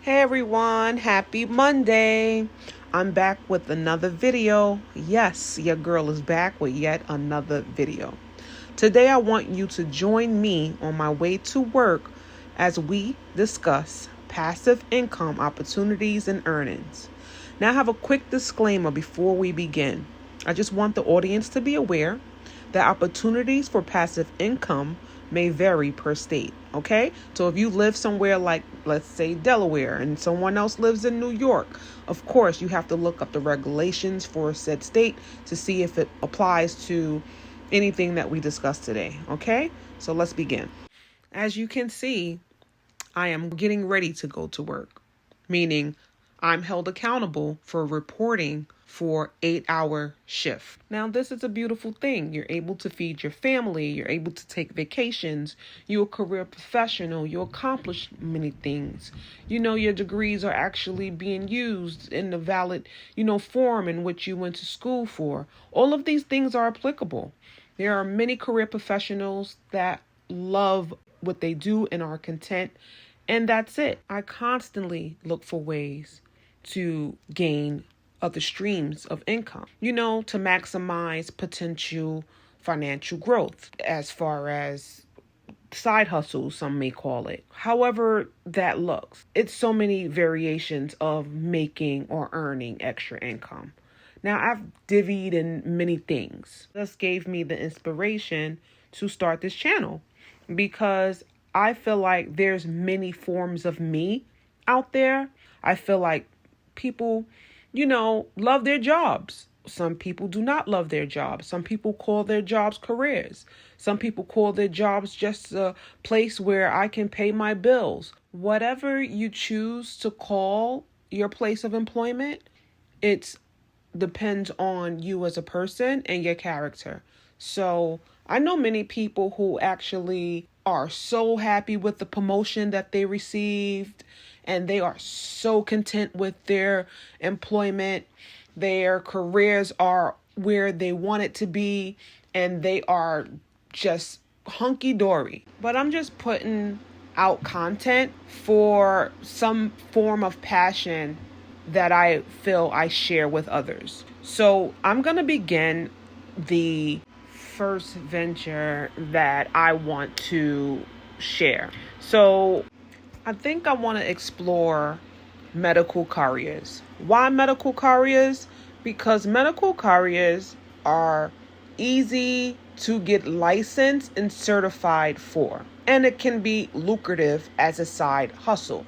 Hey everyone, happy Monday. I'm back with another video. Yes, your girl is back with yet another video. Today I want you to join me on my way to work as we discuss passive income opportunities and earnings. Now I have a quick disclaimer before we begin. I just want the audience to be aware that opportunities for passive income may vary per state. Okay, so if you live somewhere like, let's say, Delaware, and someone else lives in New York, of course you have to look up the regulations for said state to see if it applies to anything that we discussed today. Okay, so let's begin. As you can see, I am getting ready to go to work, meaning I'm held accountable for reporting for 8-hour shift. Now, this is a beautiful thing. You're able to feed your family. You're able to take vacations. You're a career professional. You accomplish many things. Your degrees are actually being used in the valid, form in which you went to school for. All of these things are applicable. There are many career professionals that love what they do and are content. And that's it. I constantly look for ways to gain other streams of income, to maximize potential financial growth as far as side hustles, some may call it. However that looks, it's so many variations of making or earning extra income. Now, I've divvied in many things. This gave me the inspiration to start this channel because I feel like there's many forms of me out there. I feel like people, love their jobs. Some people do not love their jobs. Some people call their jobs careers. Some people call their jobs just a place where I can pay my bills. Whatever you choose to call your place of employment, it depends on you as a person and your character. So I know many people who actually are so happy with the promotion that they received, and they are so content with their employment. Their careers are where they want it to be, and they are just hunky-dory. But I'm just putting out content for some form of passion that I feel I share with others. So I'm going to begin the first venture that I want to share. So I think I want to explore medical couriers. Why medical couriers? Because medical couriers are easy to get licensed and certified for, and it can be lucrative as a side hustle.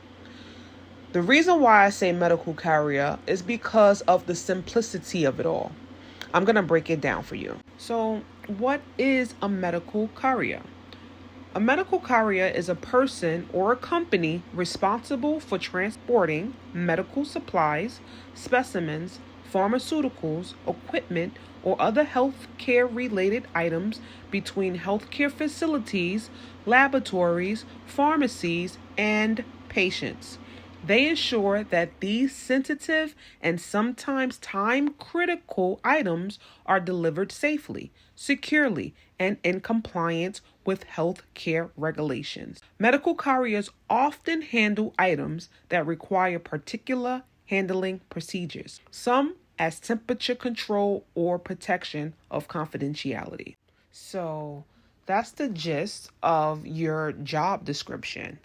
The reason why I say medical courier is because of the simplicity of it all. I'm going to break it down for you. So, what is a medical courier? A medical courier is a person or a company responsible for transporting medical supplies, specimens, pharmaceuticals, equipment, or other healthcare related items between healthcare facilities, laboratories, pharmacies, and patients. They ensure that these sensitive and sometimes time-critical items are delivered safely, securely, and in compliance with health care regulations. Medical couriers often handle items that require particular handling procedures, some as temperature control or protection of confidentiality. So that's the gist of your job description.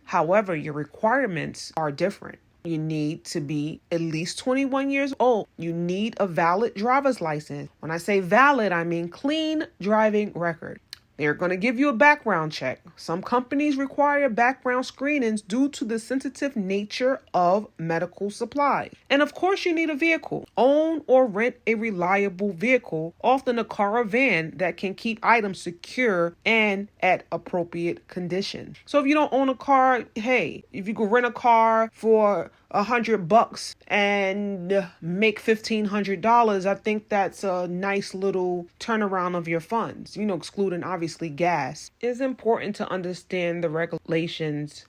However, your requirements are different. You need to be at least 21 years old. You need a valid driver's license. When I say valid, I mean clean driving record. They're going to give you a background check. Some companies require background screenings due to the sensitive nature of medical supplies. And of course, you need a vehicle. Own or rent a reliable vehicle, often a car or van that can keep items secure and at appropriate conditions. So if you don't own a car, hey, if you could rent a car for $100 and make $1,500, I think that's a nice little turnaround of your funds, excluding obviously gas. It's important to understand the regulations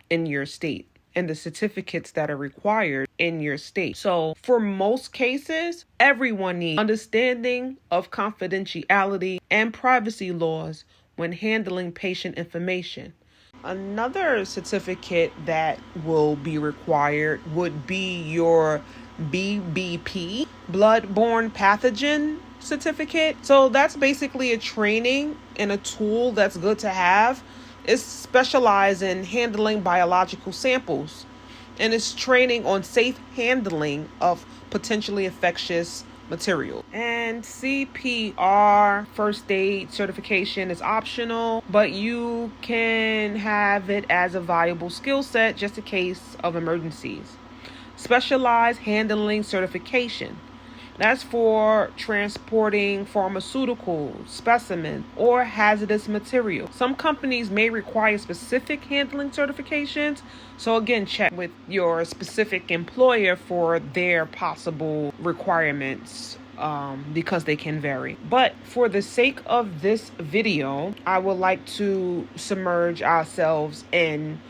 in your state and the certificates that are required in your state. So for most cases, everyone needs understanding of confidentiality and privacy laws when handling patient information. Another certificate that will be required would be your BBP, bloodborne pathogen certificate. So that's basically a training and a tool that's good to have. It's specialized in handling biological samples, and it's training on safe handling of potentially infectious material. And CPR first aid certification is optional, but you can have it as a valuable skill set just in case of emergencies. Specialized handling certification. That's for transporting pharmaceuticals, specimens, or hazardous material. Some companies may require specific handling certifications. So again, check with your specific employer for their possible requirements, because they can vary. But for the sake of this video, I would like to submerge ourselves in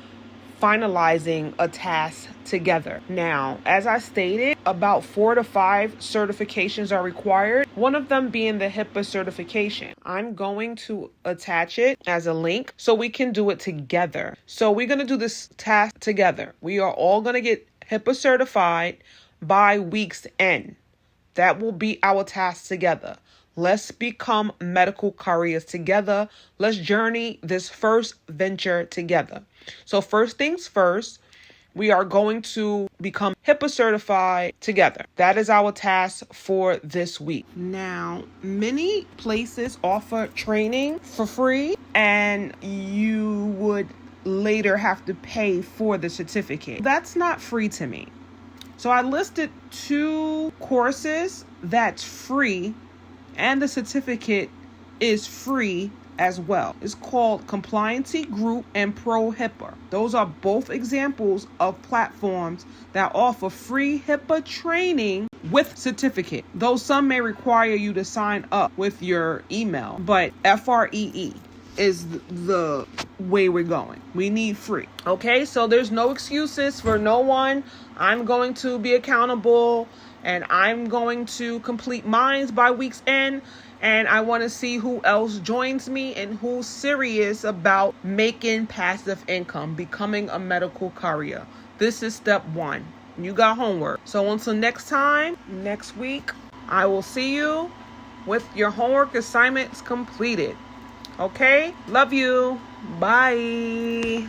finalizing a task together. Now, as I stated, about 4 to 5 certifications are required, one of them being the HIPAA certification. I'm going to attach it as a link so we can do it together. So we're going to do this task together. We are all going to get HIPAA certified by week's end. That will be our task together. Let's become medical couriers together. Let's journey this first venture together. So first things first, we are going to become HIPAA certified together. That is our task for this week. Now, many places offer training for free, and you would later have to pay for the certificate. That's not free to me. So I listed 2 courses that's free, and the certificate is free as well. It's called Compliancy Group and Pro HIPAA. Those are both examples of platforms that offer free HIPAA training with certificate. Though some may require you to sign up with your email, but FREE is the way we're going. We need free. Okay, so there's no excuses for no one. I'm going to be accountable, and I'm going to complete mines by week's end. And I want to see who else joins me and who's serious about making passive income, becoming a medical courier. This is step 1. You got homework. So until next time, next week, I will see you with your homework assignments completed. Okay? Love you. Bye.